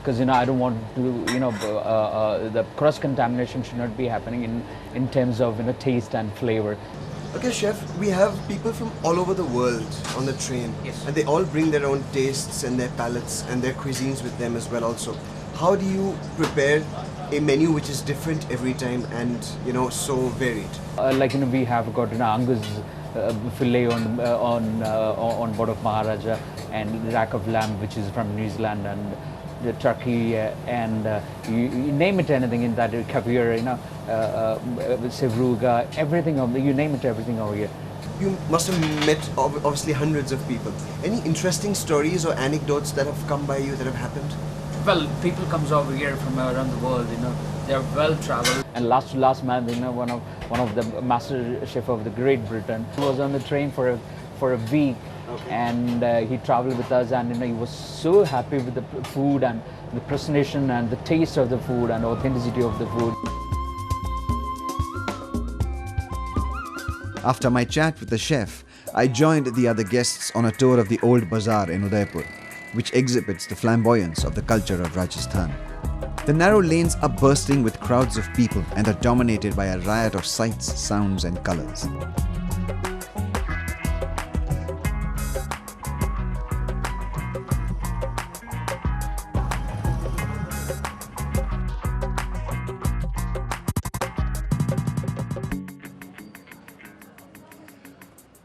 because I don't want to the cross contamination should not be happening in terms of taste and flavor. Okay, chef, we have people from all over the world on the train. Yes. And they all bring their own tastes and their palates and their cuisines with them as well also. How do you prepare a menu which is different every time and so varied? We have got Angus fillet on board of Maharaja, and rack of lamb which is from New Zealand, and the turkey and you name it, anything in that, caviar, sevruga, everything you name it, everything over here. You must have met obviously hundreds of people. Any interesting stories or anecdotes that have come by you that have happened? Well, people comes over here from around the world, they are well traveled. And last month, one of the master chef of the Great Britain was on the train for a week. Okay. And he traveled with us, and he was so happy with the food and the presentation and the taste of the food and authenticity of the food. After my chat with the chef, I joined the other guests on a tour of the old bazaar in Udaipur, which exhibits the flamboyance of the culture of Rajasthan. The narrow lanes are bursting with crowds of people and are dominated by a riot of sights, sounds and colors.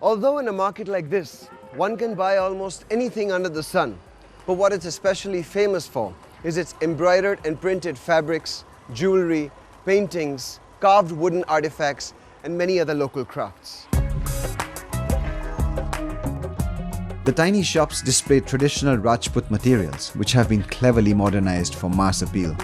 Although in a market like this, one can buy almost anything under the sun, but what it's especially famous for is its embroidered and printed fabrics, jewelry, paintings, carved wooden artifacts, and many other local crafts. The tiny shops display traditional Rajput materials, which have been cleverly modernized for mass appeal.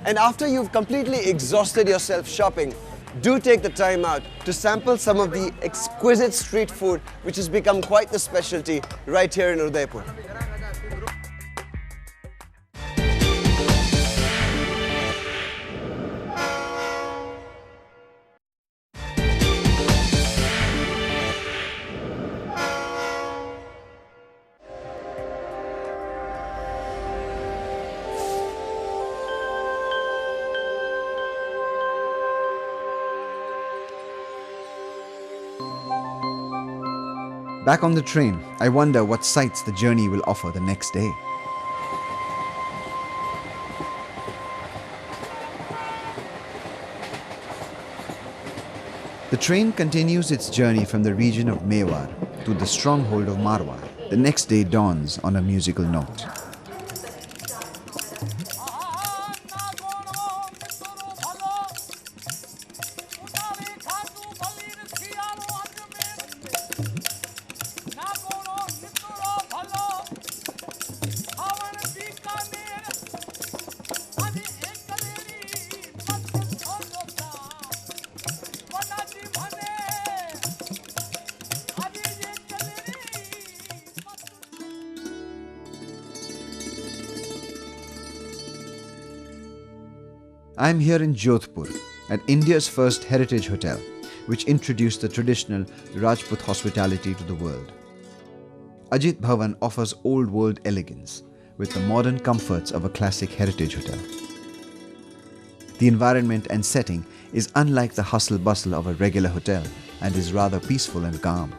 And after you've completely exhausted yourself shopping, do take the time out to sample some of the exquisite street food which has become quite the specialty right here in Udaipur. Back on the train, I wonder what sights the journey will offer the next day. The train continues its journey from the region of Mewar to the stronghold of Marwar. The next day dawns on a musical note. I am here in Jodhpur, at India's first heritage hotel, which introduced the traditional Rajput hospitality to the world. Ajit Bhavan offers old world elegance with the modern comforts of a classic heritage hotel. The environment and setting is unlike the hustle bustle of a regular hotel and is rather peaceful and calm.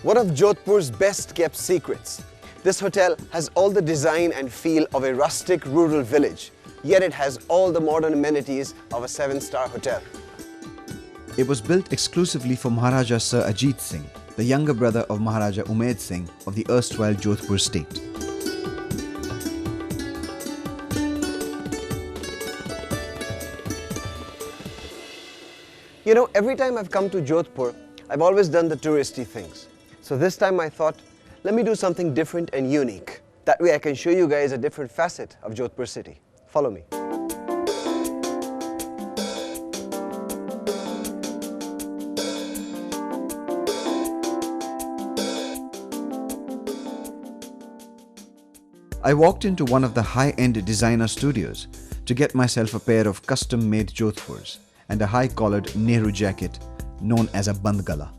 One of Jodhpur's best kept secrets. This hotel has all the design and feel of a rustic rural village, yet it has all the modern amenities of a 7-star hotel. It was built exclusively for Maharaja Sir Ajit Singh, the younger brother of Maharaja Umed Singh of the erstwhile Jodhpur state. You know, every time I've come to Jodhpur, I've always done the touristy things. So this time I thought, let me do something different and unique. That way I can show you guys a different facet of Jodhpur city. Follow me. I walked into one of the high-end designer studios to get myself a pair of custom-made Jodhpurs and a high-collared Nehru jacket known as a bandgala.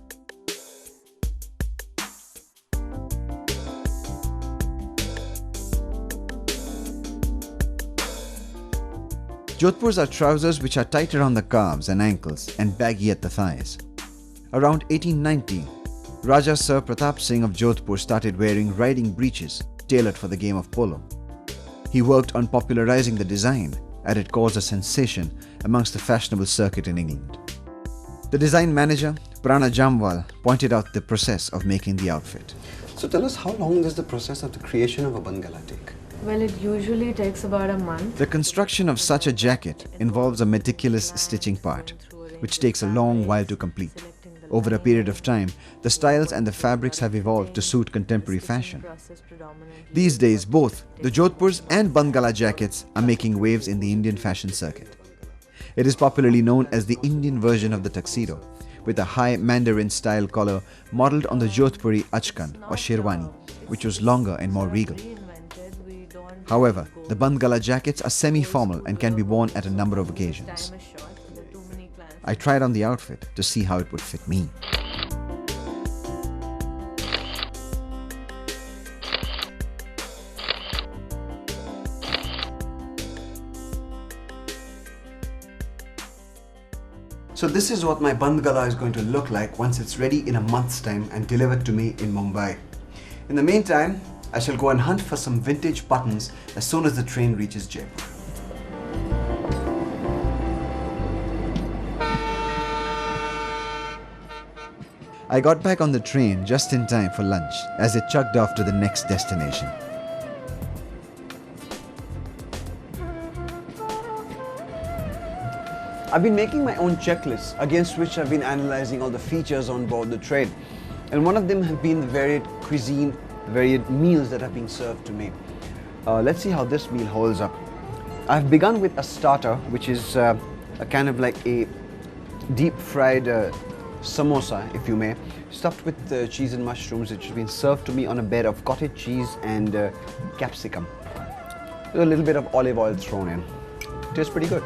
Jodhpurs are trousers which are tight around the calves and ankles and baggy at the thighs. Around 1890, Raja Sir Pratap Singh of Jodhpur started wearing riding breeches tailored for the game of polo. He worked on popularizing the design and it caused a sensation amongst the fashionable circuit in England. The design manager, Prana Jamwal, pointed out the process of making the outfit. So tell us, how long does the process of the creation of a bandgala take? Well, it usually takes about a month. The construction of such a jacket involves a meticulous stitching part, which takes a long while to complete. Over a period of time, the styles and the fabrics have evolved to suit contemporary fashion. These days, both the Jodhpurs and bandgala jackets are making waves in the Indian fashion circuit. It is popularly known as the Indian version of the tuxedo, with a high Mandarin-style collar modelled on the Jodhpuri achkan or sherwani, which was longer and more regal. However, the bandgala jackets are semi-formal and can be worn at a number of occasions. I tried on the outfit to see how it would fit me. So this is what my bandgala is going to look like once it's ready in a month's time and delivered to me in Mumbai. In the meantime, I shall go and hunt for some vintage buttons as soon as the train reaches Jaipur. I got back on the train just in time for lunch as it chugged off to the next destination. I've been making my own checklists against which I've been analyzing all the features on board the train. And one of them have been the varied cuisine, the varied meals that are being served to me. Let's see how this meal holds up. I've begun with a starter, which is a kind of like a deep fried samosa, if you may, stuffed with cheese and mushrooms, which has been served to me on a bed of cottage cheese and capsicum. With a little bit of olive oil thrown in. Tastes pretty good.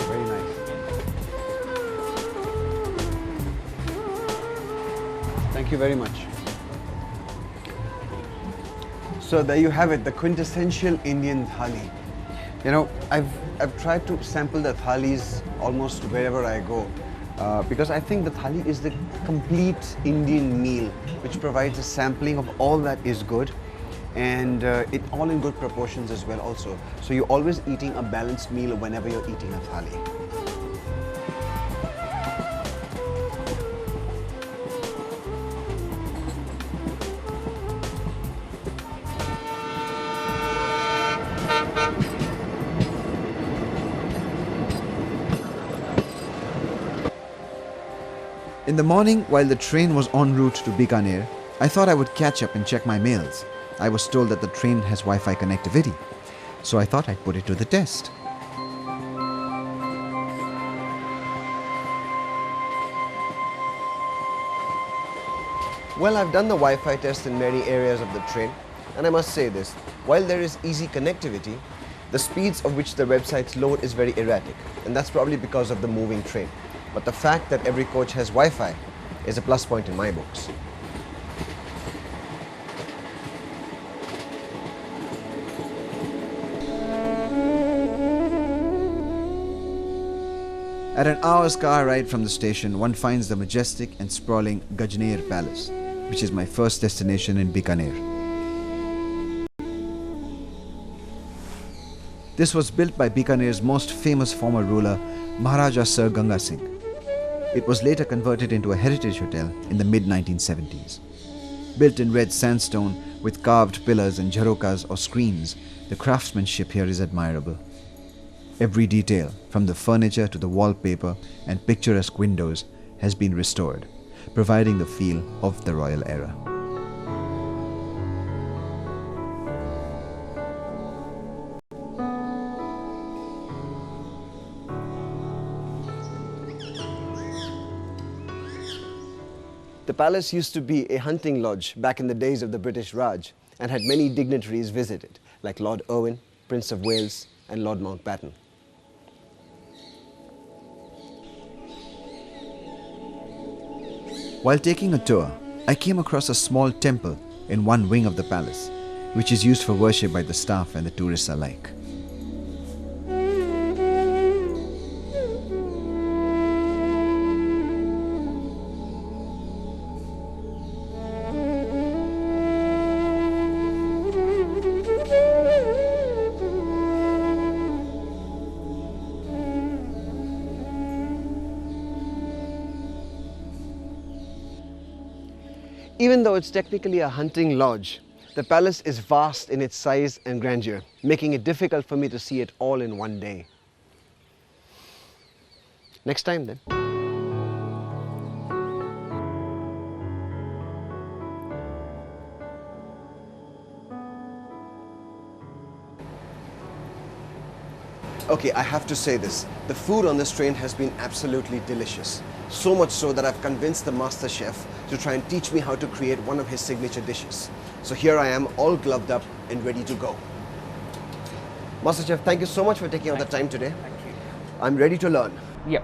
Very nice. Thank you very much. So there you have it, the quintessential Indian thali. You know, I've tried to sample the thalis almost wherever I go because I think the thali is the complete Indian meal which provides a sampling of all that is good and it all in good proportions as well also. So you're always eating a balanced meal whenever you're eating a thali. In the morning, while the train was en route to Bikaner, I thought I would catch up and check my mails. I was told that the train has Wi-Fi connectivity, so I thought I'd put it to the test. Well, I've done the Wi-Fi test in many areas of the train, and I must say this, while there is easy connectivity, the speeds of which the websites load is very erratic, and that's probably because of the moving train. But the fact that every coach has Wi-Fi is a plus point in my books. At an hour's car ride from the station, one finds the majestic and sprawling Gajner Palace, which is my first destination in Bikaner. This was built by Bikaner's most famous former ruler, Maharajas Sir Ganga Singh. It was later converted into a heritage hotel in the mid-1970s. Built in red sandstone with carved pillars and jharokas or screens, the craftsmanship here is admirable. Every detail, from the furniture to the wallpaper and picturesque windows, has been restored, providing the feel of the royal era. The palace used to be a hunting lodge back in the days of the British Raj and had many dignitaries visit it, like Lord Irwin, Prince of Wales, and Lord Mountbatten. While taking a tour, I came across a small temple in one wing of the palace, which is used for worship by the staff and the tourists alike. Even though it's technically a hunting lodge, the palace is vast in its size and grandeur, making it difficult for me to see it all in one day. Next time then. Okay, I have to say this. The food on this train has been absolutely delicious. So much so that I've convinced the master chef to try and teach me how to create one of his signature dishes. So here I am, all gloved up and ready to go. Master Chef, thank you so much for taking out the time today. Thank you. I'm ready to learn. Yeah.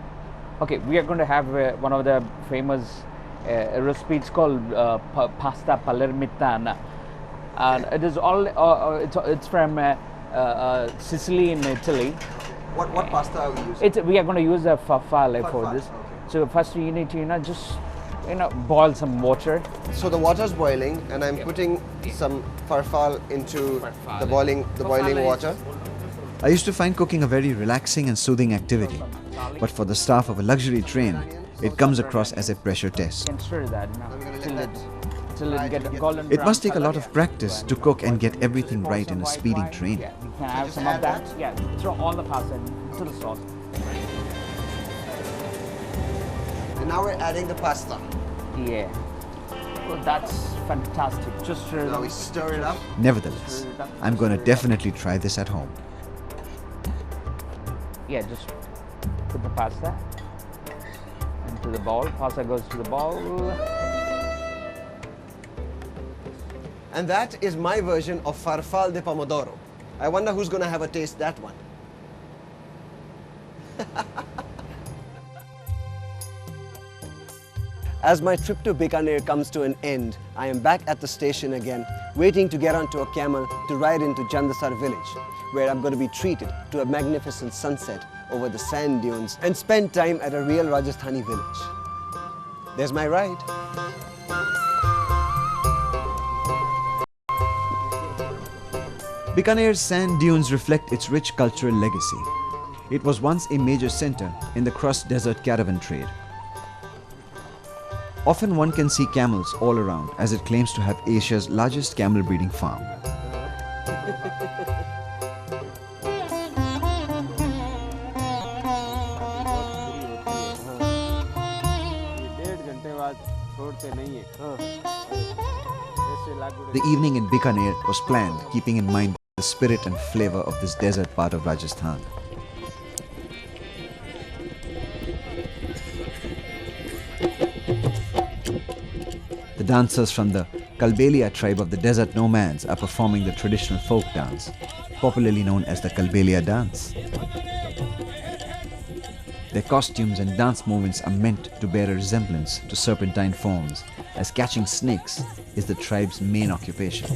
Okay, we are going to have one of the famous recipes called pasta palermitana, and it is all it's from Sicily in Italy. What pasta are we using? We are going to use a farfalle for Farfalle, this. okay. So first you need to just boil some water. So the water's boiling and I'm putting some farfalle into the boiling water. I used to find cooking a very relaxing and soothing activity, but for the staff of a luxury train, it comes across as a pressure test. You can stir that till it get golden It brown must take a color. lot of practice to cook and get everything right in a speeding train. Yeah, you can have some of that. Yeah, throw all the pasta into the sauce. And now we're adding the pasta. Yeah. Well, that's fantastic. Just stir Now them. we stir it up. Nevertheless, I'm going to definitely try this at home. Yeah, just put the pasta into the bowl. Pasta goes to the bowl. And that is my version of farfalle de pomodoro. I wonder who's going to have a taste that one. As my trip to Bikaner comes to an end, I am back at the station again, waiting to get onto a camel to ride into Jandasar village, where I'm going to be treated to a magnificent sunset over the sand dunes and spend time at a real Rajasthani village. There's my ride. Bikaner's sand dunes reflect its rich cultural legacy. It was once a major center in the cross-desert caravan trade. Often one can see camels all around, as it claims to have Asia's largest camel breeding farm. The evening in Bikaner was planned keeping in mind the spirit and flavor of this desert part of Rajasthan. The dancers from the Kalbelia tribe of the desert nomads are performing the traditional folk dance, popularly known as the Kalbelia dance. Their costumes and dance movements are meant to bear a resemblance to serpentine forms, as catching snakes is the tribe's main occupation.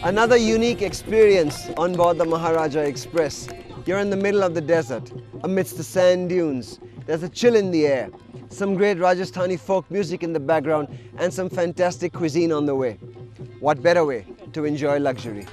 Another unique experience on board the Maharajas Express. You're in the middle of the desert, amidst the sand dunes. There's a chill in the air, some great Rajasthani folk music in the background, and some fantastic cuisine on the way. What better way to enjoy luxury?